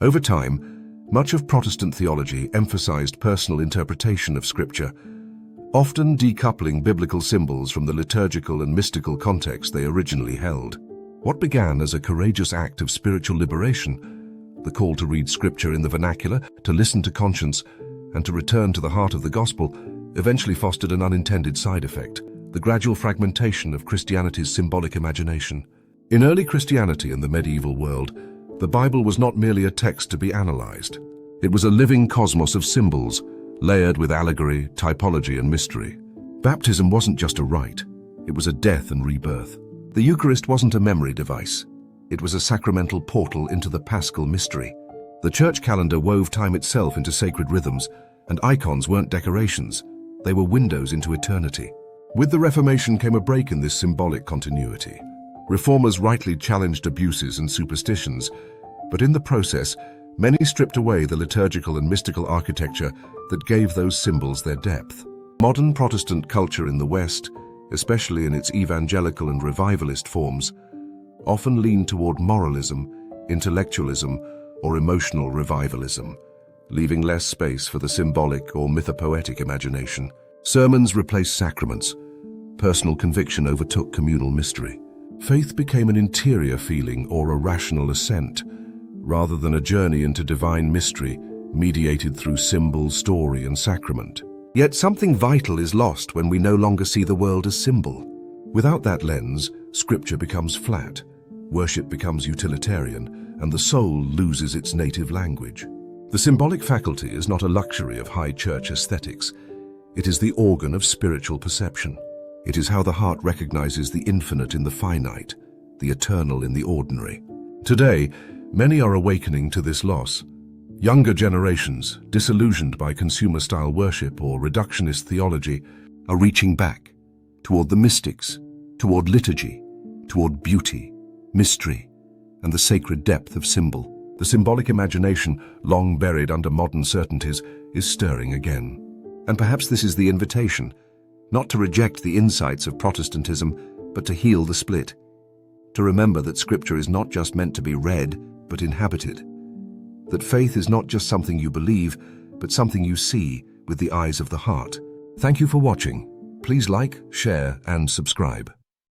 Over time, much of Protestant theology emphasized personal interpretation of Scripture, often decoupling biblical symbols from the liturgical and mystical context they originally held. What began as a courageous act of spiritual liberation, the call to read Scripture in the vernacular, to listen to conscience, and to return to the heart of the gospel, eventually fostered an unintended side effect: the gradual fragmentation of Christianity's symbolic imagination. In early Christianity and the medieval world, the Bible was not merely a text to be analyzed. It was a living cosmos of symbols, layered with allegory, typology, and mystery. Baptism wasn't just a rite, it was a death and rebirth. The Eucharist wasn't a memory device, it was a sacramental portal into the paschal mystery. The church calendar wove time itself into sacred rhythms, and icons weren't decorations, they were windows into eternity. With the Reformation came a break in this symbolic continuity. Reformers rightly challenged abuses and superstitions, but in the process, many stripped away the liturgical and mystical architecture that gave those symbols their depth. Modern Protestant culture in the West, especially in its evangelical and revivalist forms, often leaned toward moralism, intellectualism, or emotional revivalism, leaving less space for the symbolic or mythopoetic imagination. Sermons replaced sacraments. Personal conviction overtook communal mystery. Faith became an interior feeling or a rational assent, rather than a journey into divine mystery mediated through symbol, story, and sacrament. Yet something vital is lost when we no longer see the world as symbol. Without that lens, Scripture becomes flat, worship becomes utilitarian, and the soul loses its native language. The symbolic faculty is not a luxury of high church aesthetics. It is the organ of spiritual perception. It is how the heart recognizes the infinite in the finite, the eternal in the ordinary. Today, many are awakening to this loss. Younger generations, disillusioned by consumer-style worship or reductionist theology, are reaching back toward the mystics, toward liturgy, toward beauty, mystery, and the sacred depth of symbol. The symbolic imagination, long buried under modern certainties, is stirring again. And perhaps this is the invitation, not to reject the insights of Protestantism, but to heal the split. To remember that Scripture is not just meant to be read, but inhabited. That faith is not just something you believe, but something you see with the eyes of the heart. Thank you for watching. Please like, share, and subscribe.